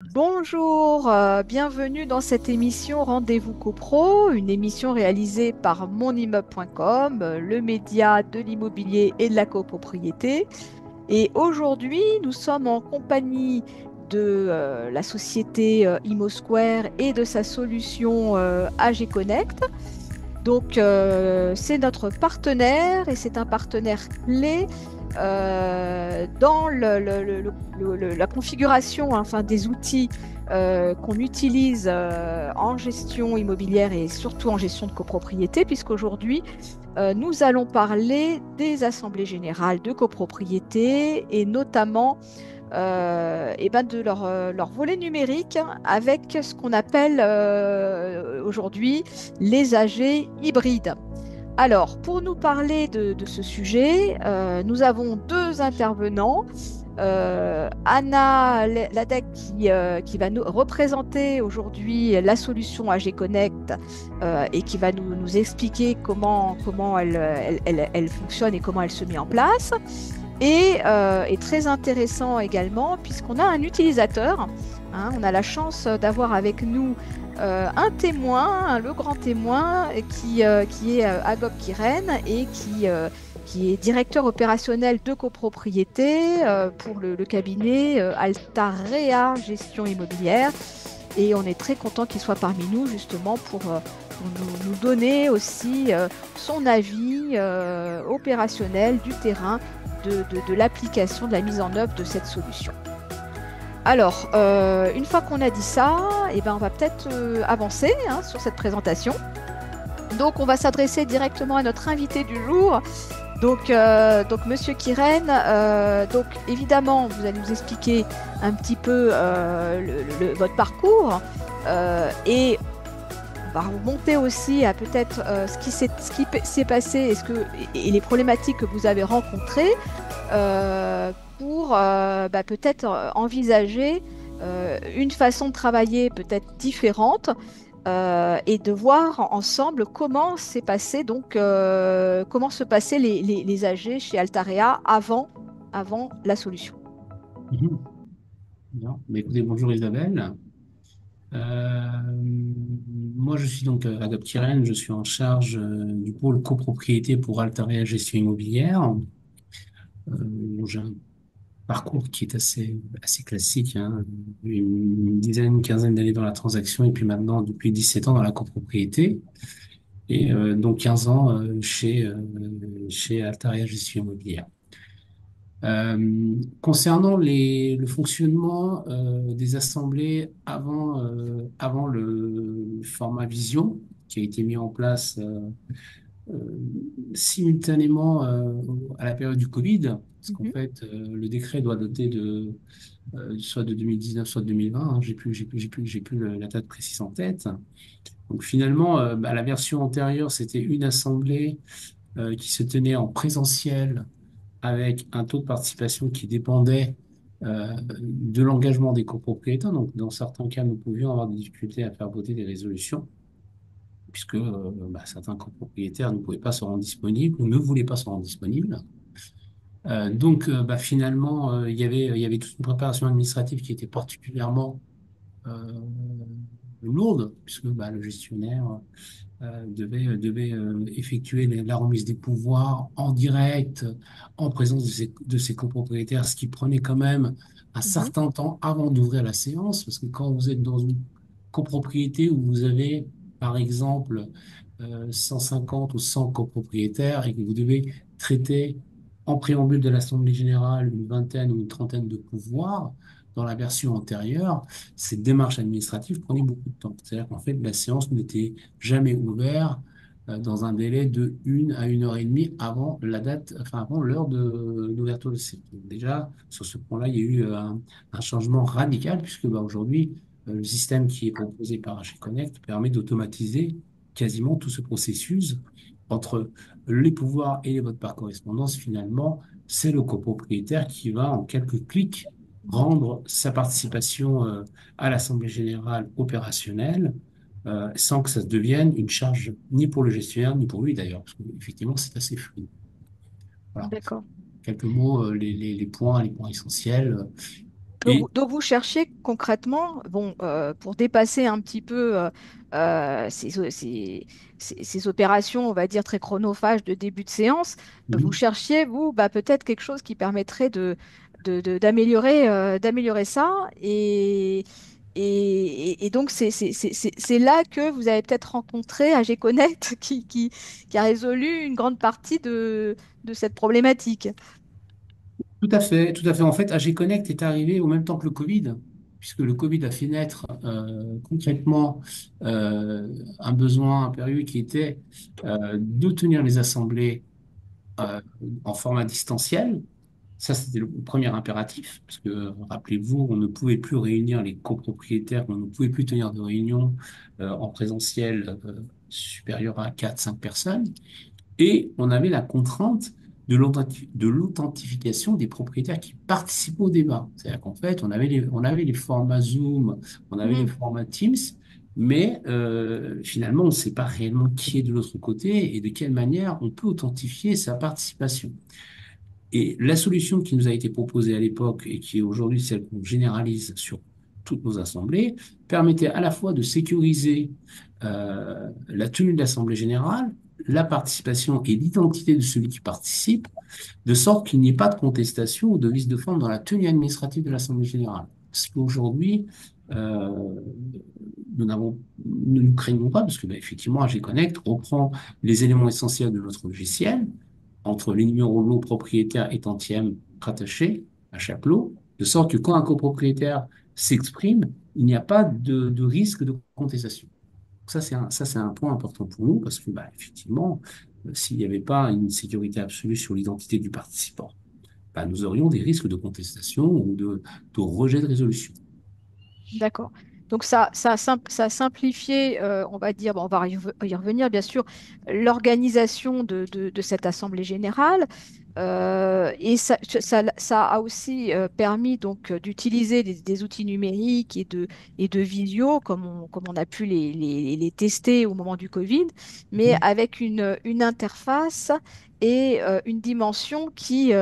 Bonjour, bienvenue dans cette émission Rendez-vous CoPro, une émission réalisée par monimmeuble.com, le média de l'immobilier et de la copropriété. Et aujourd'hui, nous sommes en compagnie de la société ImmoSquare et de sa solution AG Connect. Donc, c'est notre partenaire et c'est un partenaire clé dans la configuration, hein, enfin, des outils qu'on utilise en gestion immobilière et surtout en gestion de copropriété, puisqu'aujourd'hui, nous allons parler des assemblées générales de copropriété et notamment de leur volet numérique avec ce qu'on appelle aujourd'hui les AG hybrides. Alors, pour nous parler de ce sujet, nous avons deux intervenants. Anna Ladec qui va nous représenter aujourd'hui la solution AG Connect et qui va nous expliquer comment elle fonctionne et comment elle se met en place. Et très intéressant également, puisqu'on a un utilisateur, hein, on a la chance d'avoir avec nous un témoin, le grand témoin, qui est Agop Kiren et qui est directeur opérationnel de copropriété pour le cabinet Altarea Gestion Immobilière. Et on est très content qu'il soit parmi nous justement pour nous donner aussi son avis opérationnel du terrain de l'application, de la mise en œuvre de cette solution. Alors, une fois qu'on a dit ça, eh ben, on va peut-être avancer hein, sur cette présentation. Donc, on va s'adresser directement à notre invité du jour. Donc Monsieur Kiren, donc évidemment, vous allez nous expliquer un petit peu votre parcours et on va remonter aussi à peut-être ce qui s'est passé et les problématiques que vous avez rencontrées pour peut-être envisager une façon de travailler peut-être différente et de voir ensemble comment s'est passé comment se passaient les AG chez Altarea avant la solution. Mhm. Bien. Bah, écoutez, bonjour Isabelle. Moi, je suis donc Agop Kiren, je suis en charge du pôle copropriété pour Altaria Gestion Immobilière. J'ai un parcours qui est assez classique, hein. Une dizaine, une quinzaine d'années dans la transaction et puis maintenant depuis 17 ans dans la copropriété et donc 15 ans chez Altaria Gestion Immobilière. Concernant le fonctionnement des assemblées avant le format Vision, qui a été mis en place euh, simultanément à la période du Covid, parce qu'en Mhm, fait, le décret doit dater soit de 2019, soit de 2020, hein, j'ai plus la date précise en tête. Donc finalement, la version antérieure, c'était une assemblée qui se tenait en présentiel avec un taux de participation qui dépendait de l'engagement des copropriétaires. Donc, dans certains cas, nous pouvions avoir des difficultés à faire voter des résolutions, puisque certains copropriétaires ne pouvaient pas se rendre disponibles ou ne voulaient pas se rendre disponibles. Finalement, il y avait toute une préparation administrative qui était particulièrement euh, lourde, puisque le gestionnaire devait effectuer la remise des pouvoirs en direct, en présence de ses copropriétaires, ce qui prenait quand même un mhm, certain temps avant d'ouvrir la séance, parce que quand vous êtes dans une copropriété où vous avez, par exemple, 150 ou 100 copropriétaires et que vous devez traiter en préambule de l'Assemblée générale une vingtaine ou une trentaine de pouvoirs, dans la version antérieure, cette démarche administrative prenait beaucoup de temps. C'est-à-dire qu'en fait, la séance n'était jamais ouvert dans un délai de 1 à 1 heure et demie avant la date, enfin avant l'heure d'ouverture de site. Donc déjà, sur ce point-là, il y a eu un changement radical puisque aujourd'hui, le système qui est proposé par HConnect permet d'automatiser quasiment tout ce processus entre les pouvoirs et les votes par correspondance. Finalement, c'est le copropriétaire qui va en quelques clics mhm. rendre sa participation à l'Assemblée générale opérationnelle sans que ça devienne une charge ni pour le gestionnaire ni pour lui d'ailleurs, parce qu'effectivement c'est assez fluide. Voilà. D'accord. Quelques mots, les points essentiels. Et Donc vous cherchez concrètement, bon, pour dépasser un petit peu ces opérations, on va dire, très chronophages de début de séance, vous mhm, cherchiez, vous, bah, peut-être quelque chose qui permettrait d'améliorer d'améliorer ça. Et donc, c'est là que vous avez peut-être rencontré AG Connect qui a résolu une grande partie de cette problématique. tout à fait, tout à fait. En fait, AG Connect est arrivé au même temps que le Covid, puisque le Covid a fait naître concrètement un besoin impérieux qui était de tenir les assemblées euh, en format distanciel. Ça, c'était le premier impératif, parce que rappelez-vous, on ne pouvait plus réunir les copropriétaires, on ne pouvait plus tenir de réunions en présentiel supérieures à 4, 5 personnes. Et on avait la contrainte de l'authentification des propriétaires qui participaient au débat. C'est-à-dire qu'en fait, on avait les formats Zoom, on avait les Mhm. formats Teams, mais finalement, on ne sait pas réellement qui est de l'autre côté et de quelle manière on peut authentifier sa participation. Et la solution qui nous a été proposée à l'époque et qui est aujourd'hui celle qu'on généralise sur toutes nos assemblées permettait à la fois de sécuriser la tenue de l'assemblée générale, la participation et l'identité de celui qui participe, de sorte qu'il n'y ait pas de contestation ou de vice de forme dans la tenue administrative de l'assemblée générale. Parce qu'aujourd'hui, euh, nous ne craignons pas, parce que bah, effectivement, AG Connect reprend les éléments essentiels de notre logiciel, entre les numéros lots propriétaires et tantièmes rattachés à chaque lot, de sorte que quand un copropriétaire s'exprime, il n'y a pas de risque de contestation. Ça, c'est un point important pour nous parce que, bah, effectivement, s'il n'y avait pas une sécurité absolue sur l'identité du participant, bah, nous aurions des risques de contestation ou de rejet de résolution. D'accord. Donc ça a simplifié, on va dire, bon, on va y revenir bien sûr, l'organisation de cette assemblée générale. Et ça a aussi permis donc d'utiliser des outils numériques et de visio, comme on a pu les tester au moment du Covid, mais Mhm. avec une interface et une dimension qui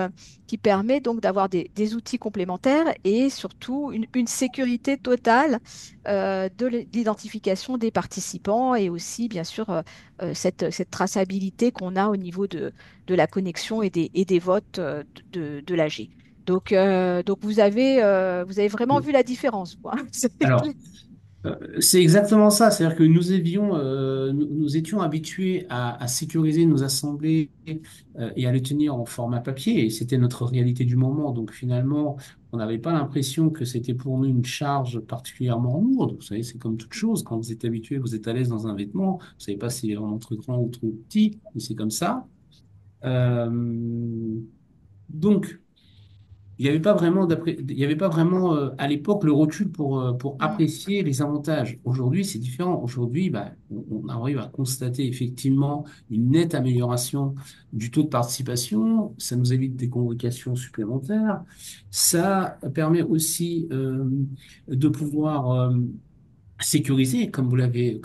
permet donc d'avoir des outils complémentaires et surtout une sécurité totale de l'identification des participants et aussi, bien sûr, cette traçabilité qu'on a au niveau de la connexion et des votes de l'AG. Donc vous avez vraiment vu la différence, quoi. C'est clair. Alors, c'est exactement ça, c'est-à-dire que nous étions habitués à sécuriser nos assemblées et à les tenir en format papier, et c'était notre réalité du moment. Donc finalement, on n'avait pas l'impression que c'était pour nous une charge particulièrement lourde. Vous savez, c'est comme toute chose, quand vous êtes habitué, vous êtes à l'aise dans un vêtement, vous savez pas s'il est vraiment trop grand ou trop petit, mais c'est comme ça. Euh, donc, il n'y avait pas vraiment il y avait pas vraiment à l'époque le recul pour Mm. apprécier les avantages. Aujourd'hui, c'est différent. Aujourd'hui, bah, on arrive à constater effectivement une nette amélioration du taux de participation. Ça nous évite des convocations supplémentaires. Ça permet aussi de pouvoir sécurisé, comme vous l'avez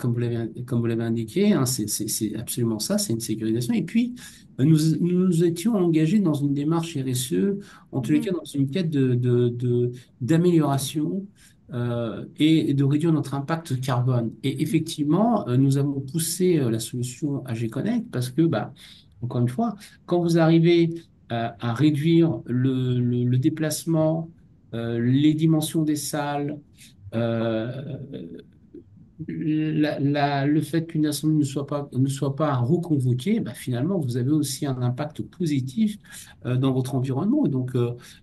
indiqué, hein, c'est absolument ça, c'est une sécurisation. Et puis, nous étions engagés dans une démarche RSE, en tous les Mhm. cas dans une quête d'amélioration et de réduire notre impact carbone. Et effectivement, nous avons poussé la solution AG Connect parce que, bah, encore une fois, quand vous arrivez à réduire le déplacement, les dimensions des salles, euh, le fait qu'une assemblée ne soit pas reconvoquée, bah, finalement, vous avez aussi un impact positif dans votre environnement. Et donc,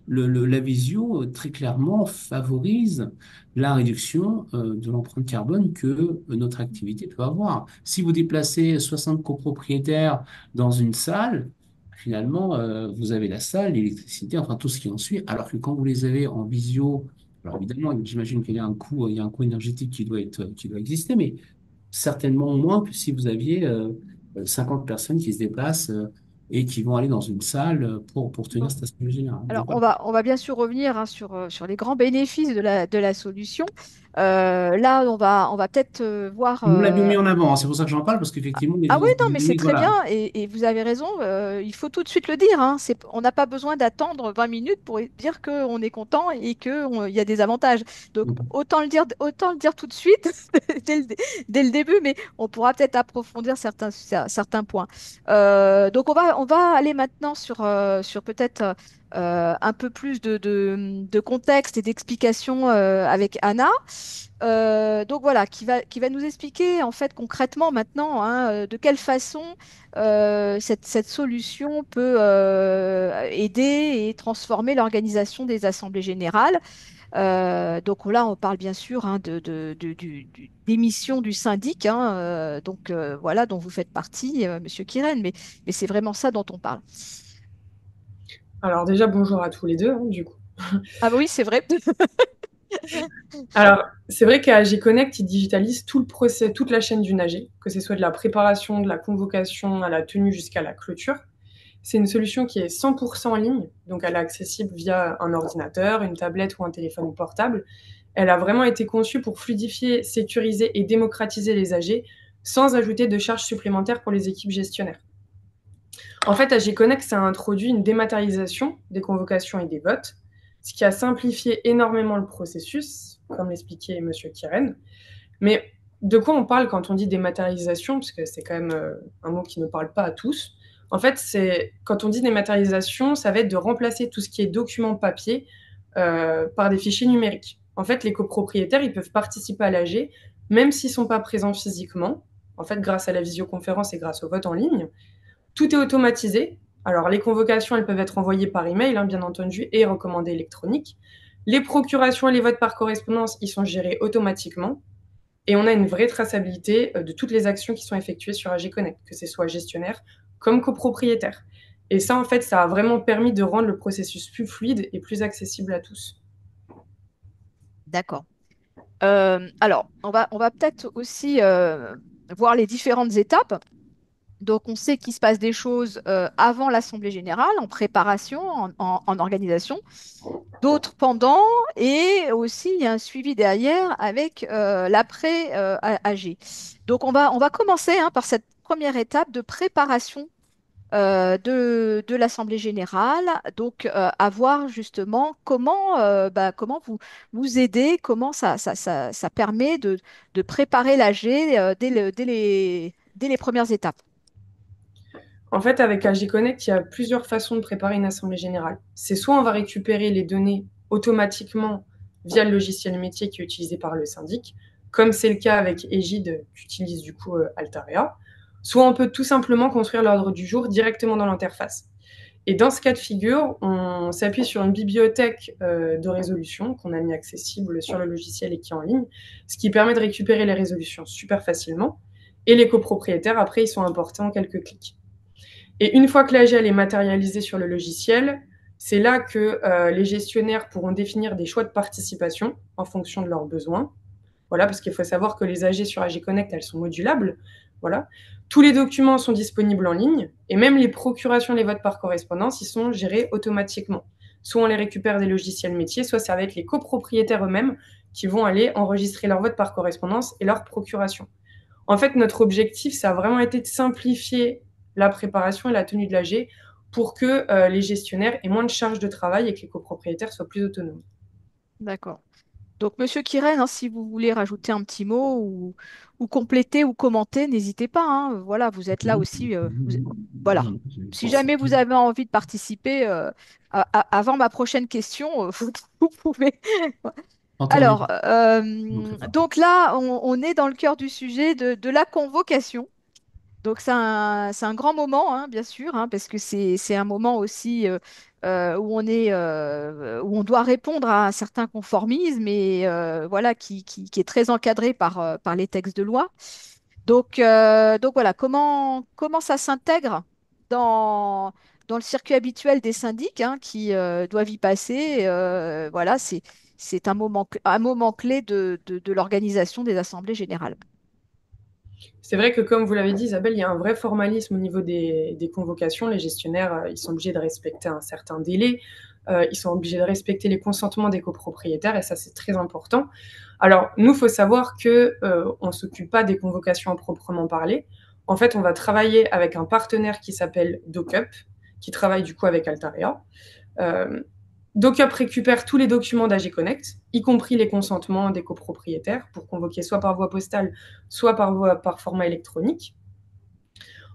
la visio, très clairement, favorise la réduction de l'empreinte carbone que notre activité peut avoir. Si vous déplacez 60 copropriétaires dans une salle, finalement, vous avez la salle, l'électricité, enfin tout ce qui en suit, alors que quand vous les avez en visio, alors évidemment, j'imagine qu'il y a un coût, il y a un coût énergétique qui doit exister, mais certainement moins que si vous aviez 50 personnes qui se déplacent et qui vont aller dans une salle pour tenir Bon. cette assemblée générale. Alors, Donc voilà. on va bien sûr revenir hein, sur les grands bénéfices de la solution. Là, on va peut-être voir. Nous l'avions mis en avant, hein. C'est pour ça que j'en parle, parce qu'effectivement, Ah oui, non, mais c'est oui, très bien voilà. et vous avez raison, il faut tout de suite le dire, hein. On n'a pas besoin d'attendre 20 minutes pour dire qu'on est content et qu'il y a des avantages. Donc autant le dire tout de suite, dès le, dès le début, mais on pourra peut-être approfondir certains points. Donc on va aller maintenant sur peut-être un peu plus de contexte et d'explication avec Anna. Donc voilà, qui va nous expliquer en fait concrètement maintenant hein, de quelle façon cette solution peut aider et transformer l'organisation des assemblées générales. Donc là, on parle bien sûr hein, des missions du syndic, hein, donc voilà, dont vous faites partie, Monsieur Kiren, mais c'est vraiment ça dont on parle. Alors déjà, bonjour à tous les deux, hein, du coup. Ah bah oui, c'est vrai. Alors, c'est vrai qu'à AG Connect, ils digitalisent tout le procès, toute la chaîne d'une AG, que ce soit de la préparation, de la convocation à la tenue jusqu'à la clôture. C'est une solution qui est 100% en ligne, donc elle est accessible via un ordinateur, une tablette ou un téléphone portable. Elle a vraiment été conçue pour fluidifier, sécuriser et démocratiser les AG sans ajouter de charges supplémentaires pour les équipes gestionnaires. En fait, AG Connect a introduit une dématérialisation des convocations et des votes, ce qui a simplifié énormément le processus, comme l'expliquait M. Kiren. Mais de quoi on parle quand on dit dématérialisation? Parce que c'est quand même un mot qui ne parle pas à tous. En fait, quand on dit dématérialisation, ça va être de remplacer tout ce qui est document papier par des fichiers numériques. En fait, les copropriétaires, ils peuvent participer à l'AG, même s'ils ne sont pas présents physiquement, en fait, grâce à la visioconférence et grâce au vote en ligne. Tout est automatisé. Alors, les convocations, elles peuvent être envoyées par email, hein, bien entendu, et recommandées électroniques. Les procurations et les votes par correspondance, ils sont gérés automatiquement. Et on a une vraie traçabilité de toutes les actions qui sont effectuées sur AG Connect, que ce soit gestionnaire comme copropriétaire. Et ça, en fait, ça a vraiment permis de rendre le processus plus fluide et plus accessible à tous. D'accord. Alors, on va peut-être aussi voir les différentes étapes. Donc, on sait qu'il se passe des choses avant l'Assemblée générale, en préparation, en organisation, d'autres pendant, et aussi il y a un suivi derrière avec l'après AG. Donc, on va commencer hein, par cette première étape de préparation de l'Assemblée générale. Donc, à voir justement comment vous aider, comment ça permet de préparer l'AG dès les premières étapes. En fait, avec AG Connect, il y a plusieurs façons de préparer une assemblée générale. C'est soit on va récupérer les données automatiquement via le logiciel métier qui est utilisé par le syndic, comme c'est le cas avec Egide qu'utilise du coup Altarea, soit on peut tout simplement construire l'ordre du jour directement dans l'interface. Et dans ce cas de figure, on s'appuie sur une bibliothèque de résolution qu'on a mis accessible sur le logiciel et qui est en ligne, ce qui permet de récupérer les résolutions super facilement. Et les copropriétaires, après, ils sont importés en quelques clics. Et une fois que l'AGL est matérialisée sur le logiciel, c'est là que les gestionnaires pourront définir des choix de participation en fonction de leurs besoins. Voilà, parce qu'il faut savoir que les AG sur AG Connect, elles sont modulables. Voilà. Tous les documents sont disponibles en ligne et même les procurations, les votes par correspondance, ils sont gérés automatiquement. Soit on les récupère des logiciels métiers, soit ça va être les copropriétaires eux-mêmes qui vont aller enregistrer leurs votes par correspondance et leur procuration. En fait, notre objectif, ça a vraiment été de simplifier la préparation et la tenue de l'AG pour que les gestionnaires aient moins de charges de travail et que les copropriétaires soient plus autonomes. D'accord. Donc, Monsieur Kiren, hein, si vous voulez rajouter un petit mot ou compléter ou commenter, n'hésitez pas, hein. Voilà, vous êtes là aussi. Voilà. Non, Si jamais vous avez envie de participer avant ma prochaine question, vous pouvez. entendu. Alors, Je m'en prépare. donc là, on est dans le cœur du sujet de la convocation. Donc c'est un grand moment, hein, bien sûr, hein, parce que c'est un moment aussi où où on doit répondre à un certain conformisme et voilà qui est très encadré par les textes de loi. Donc voilà comment ça s'intègre dans dans le circuit habituel des syndics hein, qui doivent y passer. Voilà c'est un moment clé de l'organisation des assemblées générales. C'est vrai que, comme vous l'avez dit, Isabelle, il y a un vrai formalisme au niveau des convocations. Les gestionnaires, ils sont obligés de respecter un certain délai. Ils sont obligés de respecter les consentements des copropriétaires et ça, c'est très important. Alors, nous, il faut savoir qu'on ne s'occupe pas des convocations à proprement parler. En fait, on va travailler avec un partenaire qui s'appelle DocUp, qui travaille du coup avec Altarea. DocUp récupère tous les documents d'AG Connect, y compris les consentements des copropriétaires, pour convoquer soit par voie postale, soit par format électronique.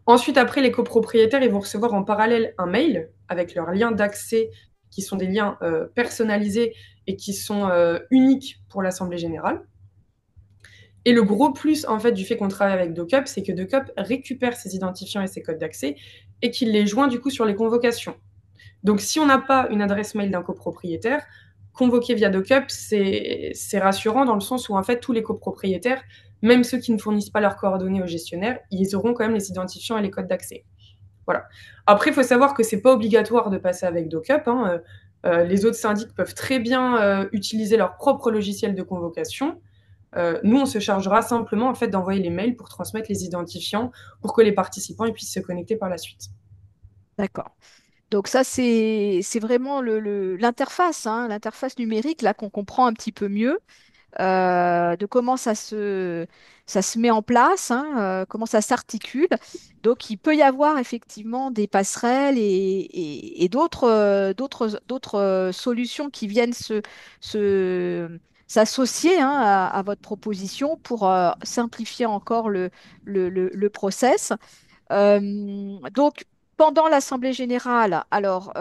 Ensuite, après, les copropriétaires ils vont recevoir en parallèle un mail avec leurs liens d'accès, qui sont des liens personnalisés et qui sont uniques pour l'Assemblée générale. Et le gros plus, en fait, du fait qu'on travaille avec DocUp, c'est que DocUp récupère ses identifiants et ses codes d'accès et qu'il les joint du coup sur les convocations. Donc, si on n'a pas une adresse mail d'un copropriétaire, convoquer via DocUp, c'est rassurant dans le sens où, en fait, tous les copropriétaires, même ceux qui ne fournissent pas leurs coordonnées au gestionnaire, ils auront quand même les identifiants et les codes d'accès. Voilà. Après, il faut savoir que c'est pas obligatoire de passer avec DocUp. Les autres syndics peuvent très bien utiliser leur propre logiciel de convocation. Nous, on se chargera simplement en fait d'envoyer les mails pour transmettre les identifiants pour que les participants ils puissent se connecter par la suite. D'accord. Donc ça, c'est vraiment l'interface, hein, l'interface numérique là qu'on comprend un petit peu mieux. De comment ça se met en place, hein, comment ça s'articule. Donc, il peut y avoir effectivement des passerelles et d'autres solutions qui viennent s'associer, hein, à votre proposition pour simplifier encore le process. Donc, pendant l'Assemblée générale, alors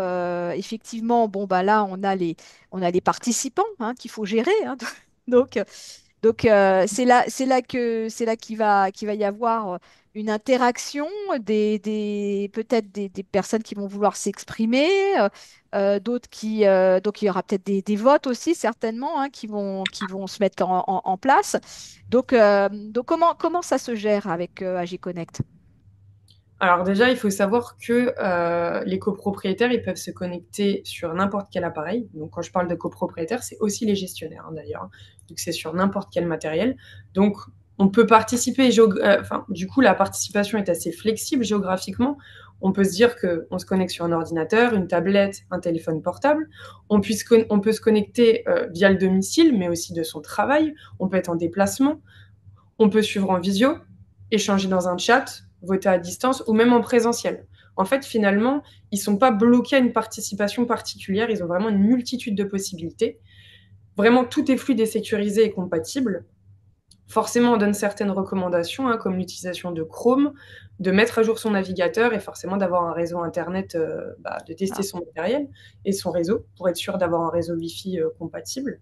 effectivement, bon, bah là, on a les participants, hein, qu'il faut gérer, hein. Donc, c'est là qu'il va y avoir une interaction peut-être des personnes qui vont vouloir s'exprimer, d'autres donc il y aura peut-être des votes aussi certainement, hein, qui vont se mettre en place. Donc comment ça se gère avec AG Connect? Alors déjà, il faut savoir que les copropriétaires, ils peuvent se connecter sur n'importe quel appareil. Donc quand je parle de copropriétaires, c'est aussi les gestionnaires, hein, d'ailleurs. Donc c'est sur n'importe quel matériel. Donc on peut participer, du coup la participation est assez flexible géographiquement. On peut se dire qu'on se connecte sur un ordinateur, une tablette, un téléphone portable. On peut se connecter via le domicile, mais aussi de son travail. On peut être en déplacement. On peut suivre en visio, échanger dans un chat, voter à distance ou même en présentiel. En fait, finalement, ils ne sont pas bloqués à une participation particulière, ils ont vraiment une multitude de possibilités. Vraiment, tout est fluide et sécurisé et compatible. Forcément, on donne certaines recommandations, hein, comme l'utilisation de Chrome, de mettre à jour son navigateur et forcément d'avoir un réseau Internet, de tester Ah, son matériel et son réseau pour être sûr d'avoir un réseau Wi-Fi compatible.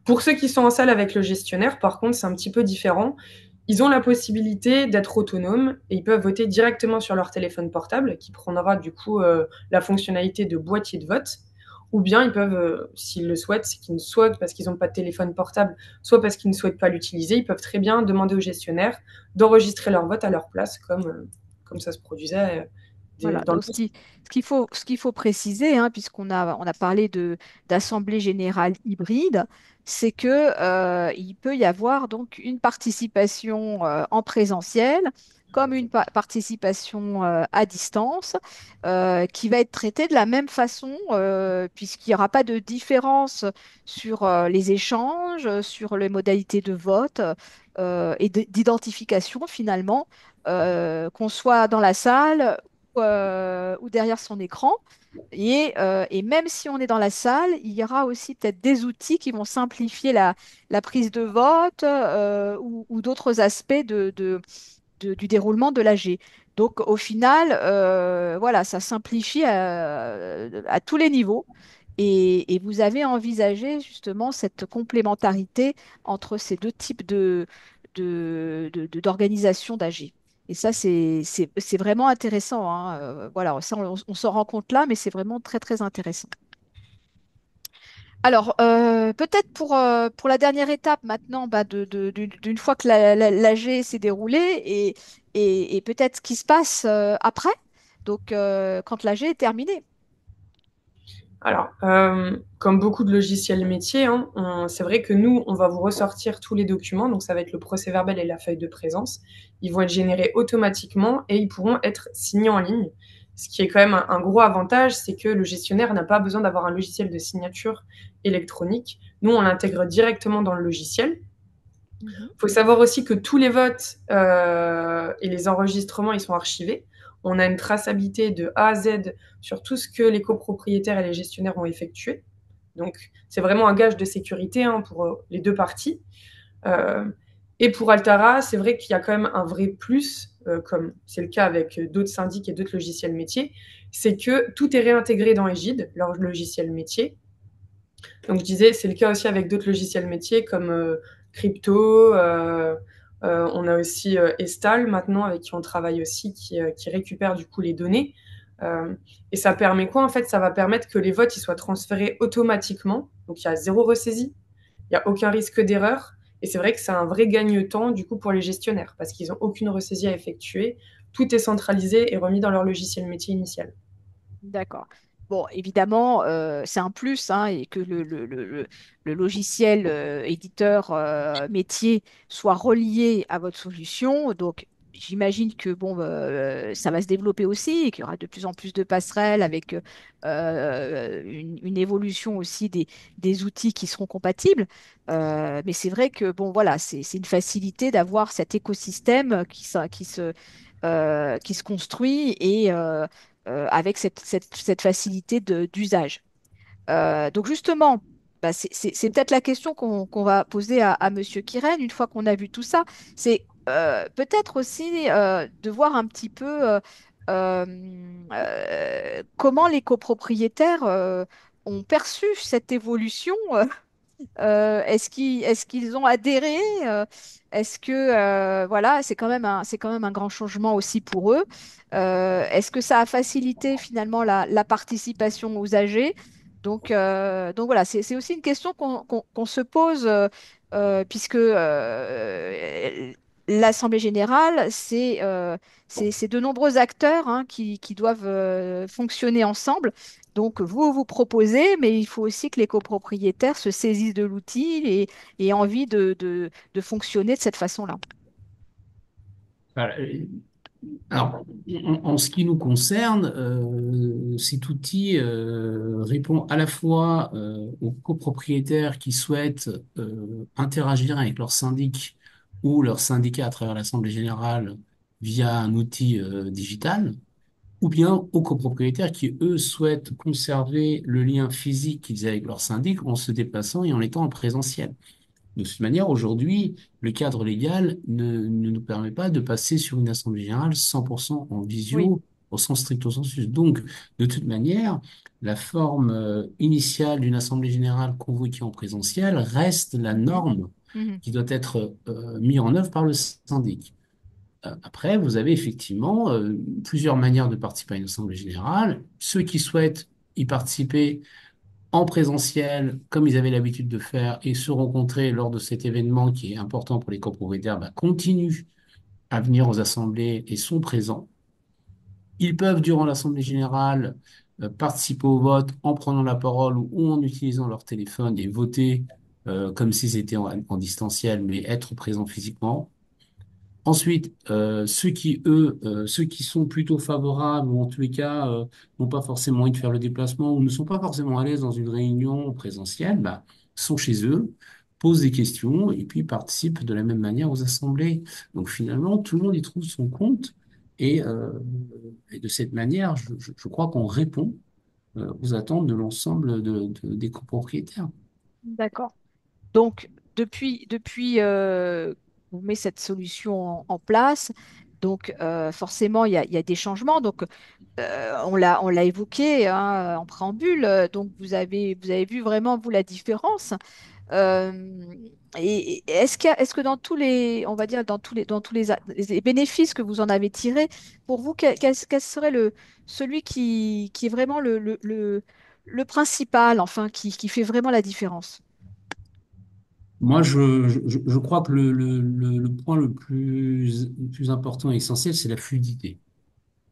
Pour ceux qui sont en salle avec le gestionnaire, par contre, c'est un petit peu différent. Ils ont la possibilité d'être autonomes et ils peuvent voter directement sur leur téléphone portable, qui prendra du coup la fonctionnalité de boîtier de vote. Ou bien ils peuvent, s'ils le souhaitent, soit parce qu'ils n'ont pas de téléphone portable, soit parce qu'ils ne souhaitent pas l'utiliser, ils peuvent très bien demander au gestionnaire d'enregistrer leur vote à leur place, comme ça se produisait voilà, dans le donc passé. ce qu'il faut préciser, hein, on a parlé d'assemblée générale hybride, c'est que, il peut y avoir donc une participation en présentiel comme une participation à distance, qui va être traitée de la même façon, puisqu'il n'y aura pas de différence sur les échanges, sur les modalités de vote et d'identification finalement, qu'on soit dans la salle ou derrière son écran. Et même si on est dans la salle, il y aura aussi peut-être des outils qui vont simplifier la prise de vote, ou d'autres aspects du déroulement de l'AG. Donc au final, voilà, ça simplifie à tous les niveaux. Et vous avez envisagé justement cette complémentarité entre ces deux types d'organisation d'AG. Et ça, c'est vraiment intéressant, hein. Voilà, ça, on s'en rend compte là, mais c'est vraiment très, très intéressant. Alors, peut-être pour la dernière étape maintenant, bah, d'une fois que l'AG s'est déroulée et peut-être ce qui se passe après, donc quand l'AG est terminée. Alors, comme beaucoup de logiciels métiers, hein, c'est vrai que nous, on va vous ressortir tous les documents, donc ça va être le procès-verbal et la feuille de présence. Ils vont être générés automatiquement et ils pourront être signés en ligne. Ce qui est quand même un gros avantage, c'est que le gestionnaire n'a pas besoin d'avoir un logiciel de signature électronique Nous, on l'intègre directement dans le logiciel. Mhm. Il faut savoir aussi que tous les votes et les enregistrements, ils sont archivés. On a une traçabilité de A à Z sur tout ce que les copropriétaires et les gestionnaires ont effectué. Donc, c'est vraiment un gage de sécurité hein, pour les deux parties. Euh, et pour Altara, c'est vrai qu'il y a quand même un vrai plus, comme c'est le cas avec d'autres syndics et d'autres logiciels métiers, c'est que tout est réintégré dans Egide, leur logiciel métier. Donc je disais, c'est le cas aussi avec d'autres logiciels métiers comme Crypto. On a aussi Estal maintenant avec qui on travaille aussi, qui récupère du coup les données. Euh, et ça permet quoi en fait? Ça va permettre que les votes ils soient transférés automatiquement. Donc il y a zéro ressaisie, il n'y a aucun risque d'erreur. Et c'est vrai que c'est un vrai gagne-temps du coup pour les gestionnaires parce qu'ils n'ont aucune ressaisie à effectuer. Tout est centralisé et remis dans leur logiciel métier initial. D'accord. Bon, évidemment, c'est un plus hein, et que le logiciel éditeur métier soit relié à votre solution. Donc, j'imagine que bon, ça va se développer aussi et qu'il y aura de plus en plus de passerelles avec une évolution aussi des outils qui seront compatibles. Mais c'est vrai que bon, voilà, c'est une facilité d'avoir cet écosystème qui se construit et avec cette facilité d'usage. Donc justement, bah, c'est peut-être la question qu'on va poser à Monsieur Kiren une fois qu'on a vu tout ça. C'est peut-être aussi de voir un petit peu euh, comment les copropriétaires ont perçu cette évolution. Est-ce qu'ils ont adhéré? Est-ce que voilà, c'est quand même un grand changement aussi pour eux. Est-ce que ça a facilité finalement la participation aux âgés? Donc voilà, c'est aussi une question qu'on se pose puisque l'Assemblée générale, c'est de nombreux acteurs hein, qui doivent fonctionner ensemble. Donc, vous proposez, mais il faut aussi que les copropriétaires se saisissent de l'outil et aient envie de fonctionner de cette façon-là. Voilà. Alors, en ce qui nous concerne, cet outil répond à la fois aux copropriétaires qui souhaitent interagir avec leur syndic ou leur syndicat à travers l'Assemblée générale via un outil digital, ou bien aux copropriétaires qui, eux, souhaitent conserver le lien physique qu'ils avaient avec leur syndic en se déplaçant et en étant en présentiel. De toute manière, aujourd'hui, le cadre légal ne nous permet pas de passer sur une assemblée générale 100% en Oui. visio au sens stricto sensu. Donc, de toute manière, la forme initiale d'une assemblée générale convoquée en présentiel reste la Mhm. norme Mhm. qui doit être mise en œuvre par le syndic. Après, vous avez effectivement plusieurs manières de participer à une assemblée générale. Ceux qui souhaitent y participer en présentiel, comme ils avaient l'habitude de faire, et se rencontrer lors de cet événement qui est important pour les copropriétaires, bah, continuent à venir aux assemblées et sont présents. Ils peuvent, durant l'assemblée générale, participer au vote en prenant la parole ou en utilisant leur téléphone et voter comme s'ils étaient en distanciel, mais être présents physiquement. Ensuite, ceux qui sont plutôt favorables ou en tous les cas n'ont pas forcément envie de faire le déplacement ou ne sont pas forcément à l'aise dans une réunion présentielle, bah, sont chez eux, posent des questions et puis participent de la même manière aux assemblées. Donc finalement, tout le monde y trouve son compte et de cette manière, je crois qu'on répond aux attentes de l'ensemble des copropriétaires. D'accord. Donc, depuis qu'on met cette solution en place, donc forcément, il y a des changements. Donc, on l'a évoqué hein, en préambule. Donc, vous avez vu vraiment, vous, la différence. Euh, et est-ce que dans tous les, on va dire, dans tous les bénéfices que vous en avez tirés, pour vous, quel serait celui qui est vraiment le principal, enfin, qui fait vraiment la différence? Moi, je crois que le point le plus important et essentiel, c'est la fluidité.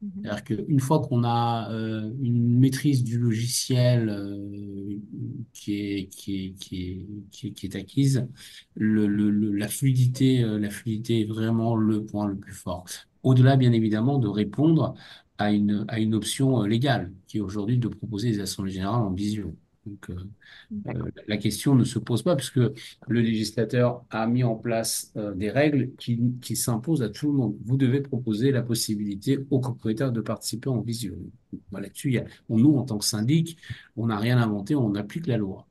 Mhm. C'est-à-dire qu'une fois qu'on a une maîtrise du logiciel qui est acquise, la fluidité est vraiment le point le plus fort. Au-delà, bien évidemment, de répondre à une option légale, qui est aujourd'hui de proposer des assemblées générales en visio. Donc, D'accord. la question ne se pose pas puisque le législateur a mis en place des règles qui s'imposent à tout le monde. Vous devez proposer la possibilité aux propriétaires de participer en visio. Voilà, là-dessus, nous, en tant que syndic, on n'a rien inventé, on applique la loi.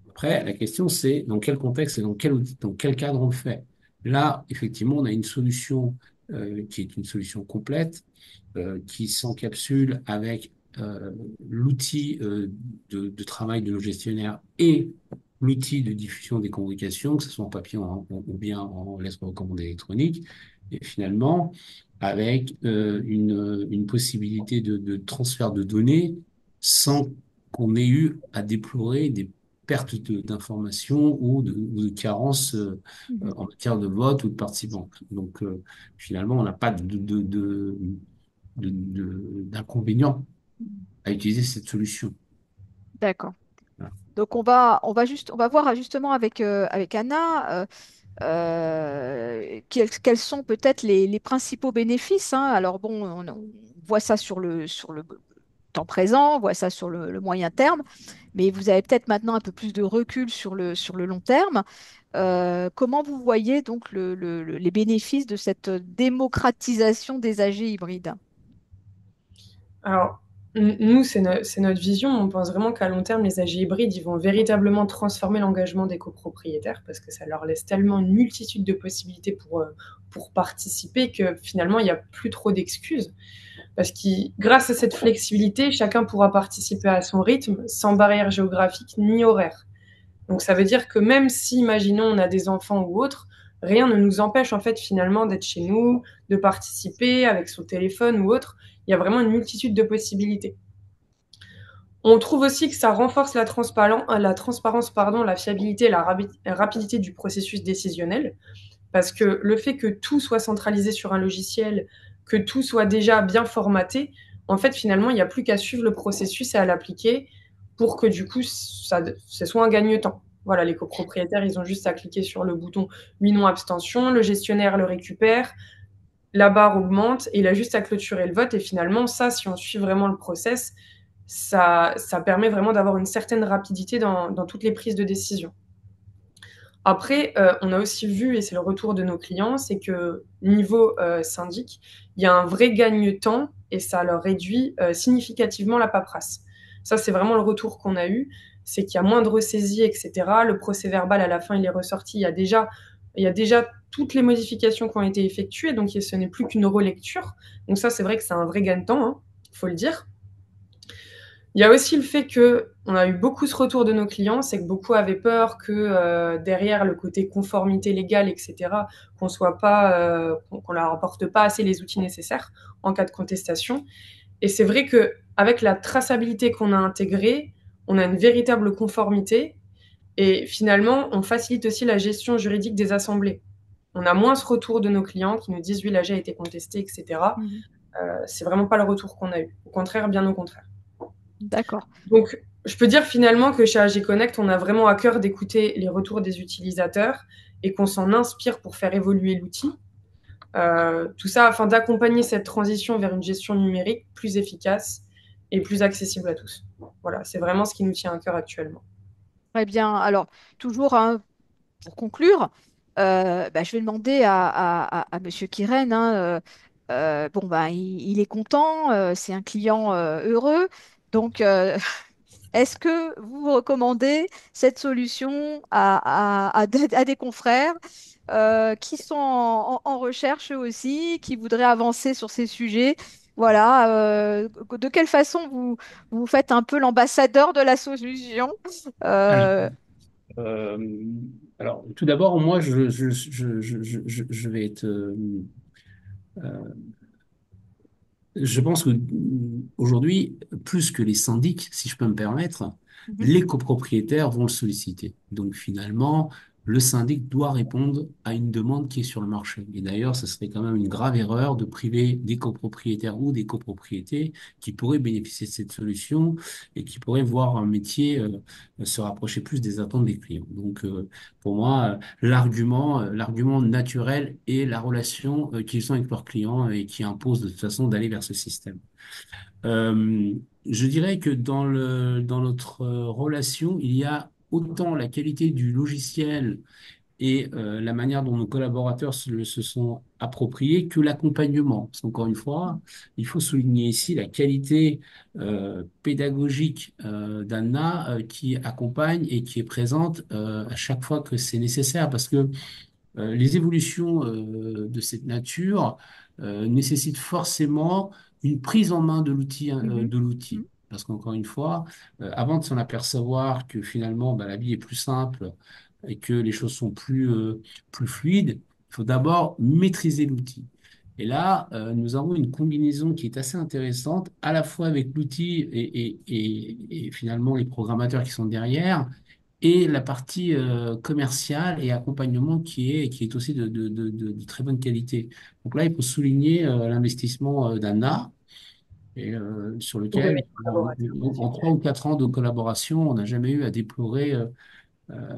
Après, la question, c'est dans quel contexte et dans quel cadre on le fait. Là, effectivement, on a une solution qui est une solution complète, qui s'encapsule avec l'outil de travail de nos gestionnaires et l'outil de diffusion des communications, que ce soit en papier ou bien en lettres recommandées électroniques, et finalement, avec une possibilité de transfert de données sans qu'on ait eu à déplorer des pertes d'informations ou de carences Mhm. en matière de vote ou de participants. Donc, finalement, on n'a pas d'inconvénient à utiliser cette solution. D'accord. Voilà. Donc on va voir justement avec Anna quels sont peut-être les principaux bénéfices, hein. Alors bon, on voit ça sur le temps présent, on voit ça sur le moyen terme, mais vous avez peut-être maintenant un peu plus de recul sur le long terme. Comment vous voyez donc les bénéfices de cette démocratisation des AG hybrides? Alors, nous, c'est notre vision. On pense vraiment qu'à long terme, les AG hybrides, ils vont véritablement transformer l'engagement des copropriétaires parce que ça leur laisse tellement une multitude de possibilités pour participer que finalement, il n'y a plus trop d'excuses. Parce que grâce à cette flexibilité, chacun pourra participer à son rythme, sans barrière géographique ni horaire. Donc ça veut dire que même si, imaginons, on a des enfants ou autres, rien ne nous empêche en fait finalement d'être chez nous, de participer avec son téléphone ou autre. Il y a vraiment une multitude de possibilités. On trouve aussi que ça renforce la transparence, pardon, la fiabilité et la rapidité du processus décisionnel, parce que le fait que tout soit centralisé sur un logiciel, que tout soit déjà bien formaté, en fait, finalement, il n'y a plus qu'à suivre le processus et à l'appliquer pour que du coup, ce soit un gagne-temps. Voilà, les copropriétaires, ils ont juste à cliquer sur le bouton oui, non, abstention, le gestionnaire le récupère, la barre augmente et il a juste à clôturer le vote. Et finalement, ça, si on suit vraiment le process, ça permet vraiment d'avoir une certaine rapidité dans toutes les prises de décision. Après, on a aussi vu, et c'est le retour de nos clients, c'est que niveau syndic, il y a un vrai gagne-temps et ça leur réduit significativement la paperasse. Ça, c'est vraiment le retour qu'on a eu, c'est qu'il y a moins de ressaisies, etc. Le procès-verbal, à la fin, il est ressorti. Il y a déjà toutes les modifications qui ont été effectuées, donc ce n'est plus qu'une relecture. Donc ça, c'est vrai que c'est un vrai gain-temps, hein, faut le dire. Il y a aussi le fait que on a eu beaucoup ce retour de nos clients, c'est que beaucoup avaient peur que derrière le côté conformité légale, etc., qu'on leur apporte pas assez les outils nécessaires en cas de contestation. Et c'est vrai que avec la traçabilité qu'on a intégrée, on a une véritable conformité et finalement, on facilite aussi la gestion juridique des assemblées. On a moins ce retour de nos clients qui nous disent oui, l'AG a été contesté, etc. Mhm. C'est vraiment pas le retour qu'on a eu. Au contraire, bien au contraire. D'accord. Donc, je peux dire finalement que chez AG Connect, on a vraiment à cœur d'écouter les retours des utilisateurs et qu'on s'en inspire pour faire évoluer l'outil. Tout ça afin d'accompagner cette transition vers une gestion numérique plus efficace et plus accessible à tous. Voilà, c'est vraiment ce qui nous tient à cœur actuellement. Très bien. Alors, toujours, hein, pour conclure, bah, je vais demander à Monsieur Kiren, hein, bon, bah, il est content, c'est un client heureux. Donc, est-ce que vous recommandez cette solution à des confrères qui sont en recherche eux aussi, qui voudraient avancer sur ces sujets? Voilà, de quelle façon vous faites un peu l'ambassadeur de la solution? Alors, Euh, euh, alors, tout d'abord, moi, je vais être je pense que aujourd'hui, plus que les syndics, si je peux me permettre, mhm. les copropriétaires vont le solliciter. Donc finalement, le syndic doit répondre à une demande qui est sur le marché. Et d'ailleurs, ce serait quand même une grave erreur de priver des copropriétaires ou des copropriétés qui pourraient bénéficier de cette solution et qui pourraient voir un métier se rapprocher plus des attentes des clients. Donc pour moi, l'argument naturel est la relation qu'ils ont avec leurs clients et qui impose de toute façon d'aller vers ce système. Euh, je dirais que dans notre relation, il y a autant la qualité du logiciel et la manière dont nos collaborateurs se sont appropriés que l'accompagnement. Parce qu'encore une fois, il faut souligner ici la qualité pédagogique d'Anna qui accompagne et qui est présente à chaque fois que c'est nécessaire. Parce que les évolutions de cette nature nécessitent forcément une prise en main de l'outil, Mhm. de l'outil. Parce qu'encore une fois, avant de s'en apercevoir que finalement bah, la vie est plus simple et que les choses sont plus fluides, il faut d'abord maîtriser l'outil. Et là, nous avons une combinaison qui est assez intéressante, à la fois avec l'outil et finalement les programmateurs qui sont derrière, et la partie commerciale et accompagnement qui est aussi de très bonne qualité. Donc là, il faut souligner l'investissement d'Anna, et, sur Pour lequel, mes collaborateurs, c'est en clair. 3 ou 4 ans de collaboration, on n'a jamais eu à déplorer, euh,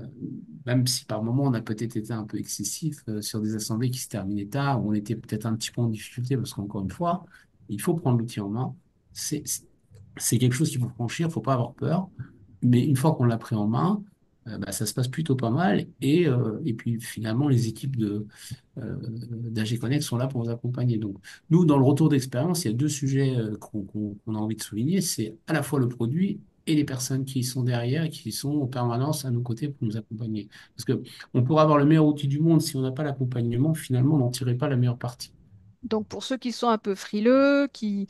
même si par moment on a peut-être été un peu excessif sur des assemblées qui se terminaient tard, où on était peut-être un petit peu en difficulté, parce qu'encore une fois, il faut prendre l'outil en main. C'est quelque chose qu'il faut franchir, il ne faut pas avoir peur. Mais une fois qu'on l'a pris en main, bah, ça se passe plutôt pas mal. Et puis finalement, les équipes d'AG Connect sont là pour vous accompagner. Donc, nous, dans le retour d'expérience, il y a deux sujets qu'on a envie de souligner. C'est à la fois le produit et les personnes qui sont derrière et qui sont en permanence à nos côtés pour nous accompagner. Parce que on pourra avoir le meilleur outil du monde si on n'a pas l'accompagnement, finalement, on n'en tirerait pas la meilleure partie. Donc pour ceux qui sont un peu frileux, qui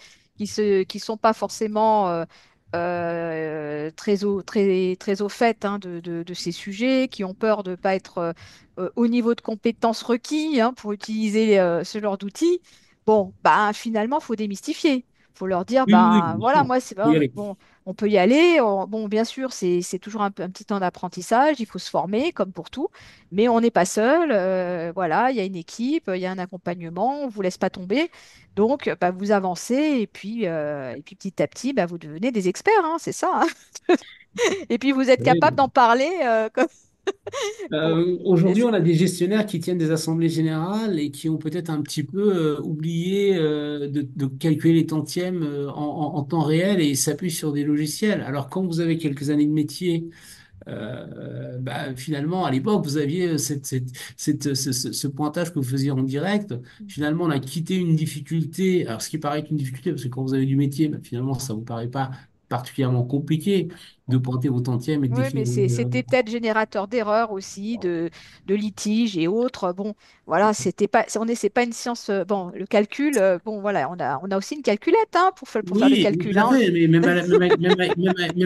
sont pas forcément très au fait hein, de ces sujets, qui ont peur de ne pas être au niveau de compétences requis hein, pour utiliser ce genre d'outils, bon, bah, finalement, faut démystifier. Faut leur dire, Oui, oui, oui, bah, bien voilà, sûr. moi, c'est Faut y bon, aller. bon, on peut y aller. Bon, bien sûr, c'est toujours un petit temps d'apprentissage. Il faut se former, comme pour tout. Mais on n'est pas seul. Voilà, il y a une équipe, il y a un accompagnement. On ne vous laisse pas tomber. Donc, bah, vous avancez et puis petit à petit, bah, vous devenez des experts. Hein, c'est ça. Hein. Et puis, vous êtes capable d'en parler. Bon, et Aujourd'hui, c'est- on a des gestionnaires qui tiennent des assemblées générales et qui ont peut-être un petit peu oublié de calculer les tantièmes en temps réel et s'appuient sur des logiciels. Alors, quand vous avez quelques années de métier, bah, finalement, à l'époque, vous aviez ce pointage que vous faisiez en direct. Finalement, on a quitté une difficulté. Alors, ce qui paraît être une difficulté, parce que quand vous avez du métier, bah, finalement, ça vous paraît pas particulièrement compliqué de pointer vos tantièmes et de Oui, mais définir. c'était peut-être générateur d'erreurs aussi, de litiges et autres. Bon, voilà, c'était pas, c'est pas une science. Bon, le calcul, bon, voilà, on a aussi une calculette hein, pour faire le Oui, calcul. tout à Hein. fait, mais même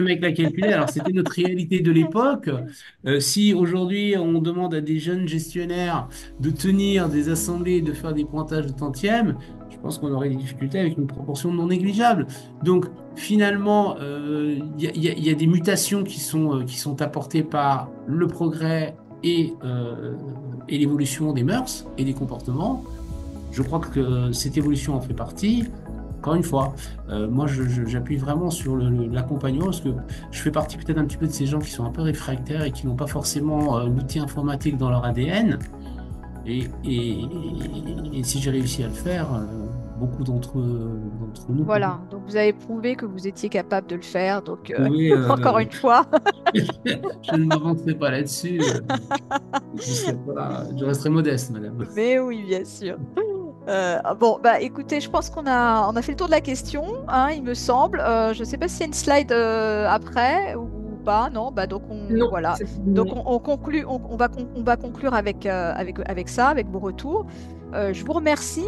avec la calculatrice, alors c'était notre réalité de l'époque. Si aujourd'hui on demande à des jeunes gestionnaires de tenir des assemblées, de faire des pointages de tantièmes, je pense qu'on aurait des difficultés avec une proportion non négligeable. Donc finalement, il y a des mutations qui sont apportées par le progrès et l'évolution des mœurs et des comportements. Je crois que cette évolution en fait partie. Encore une fois, moi j'appuie vraiment sur l'accompagnement parce que je fais partie peut-être un petit peu de ces gens qui sont un peu réfractaires et qui n'ont pas forcément l'outil informatique dans leur ADN. Et si j'ai réussi à le faire, beaucoup d'entre nous pourront Voilà, donc vous avez prouvé que vous étiez capable de le faire. Donc, trouver. encore une fois. Je ne m'avancerai pas là-dessus. Je resterai modeste, madame. Mais oui, bien sûr. Bon, bah écoutez, je pense on a fait le tour de la question, hein, il me semble. Je ne sais pas s'il y a une slide après ou pas, non? Bah donc Non, voilà. c'est Donc terminé. on conclut, on va conclure avec ça, avec vos retours. Je vous remercie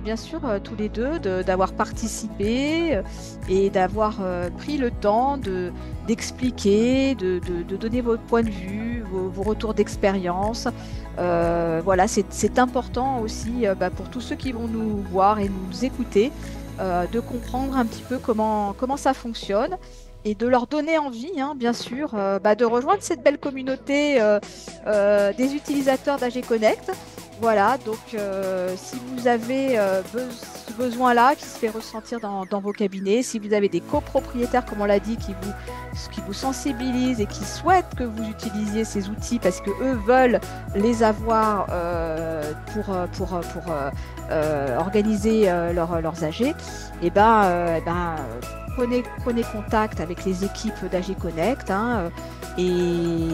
bien sûr tous les deux d'avoir participé et d'avoir pris le temps d'expliquer, de donner votre point de vue, vos retours d'expérience. Voilà, c'est important aussi bah, pour tous ceux qui vont nous voir et nous écouter de comprendre un petit peu comment ça fonctionne et de leur donner envie, hein, bien sûr, bah, de rejoindre cette belle communauté des utilisateurs d'AG Connect. Voilà, donc si vous avez ce besoin-là qui se fait ressentir dans vos cabinets, si vous avez des copropriétaires, comme on l'a dit, qui vous sensibilisent et qui souhaitent que vous utilisiez ces outils parce que eux veulent les avoir pour organiser leurs AG, et ben, prenez contact avec les équipes d'AG Connect, hein, ils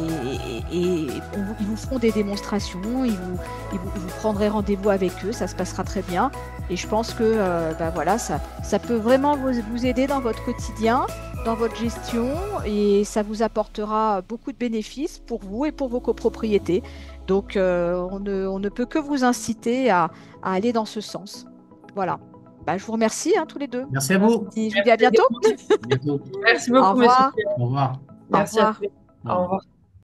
vous feront des démonstrations, vous prendrez rendez-vous avec eux, ça se passera très bien. Et je pense que voilà, ça peut vraiment vous aider dans votre quotidien, dans votre gestion, et ça vous apportera beaucoup de bénéfices pour vous et pour vos copropriétés. Donc, on ne peut que vous inciter à aller dans ce sens. Voilà. Je vous remercie, hein, tous les deux. Merci à vous. Je vous dis à bientôt. À bientôt. Merci Au beaucoup, monsieur. revoir. Au revoir. Merci Au à revoir. tous. Au revoir.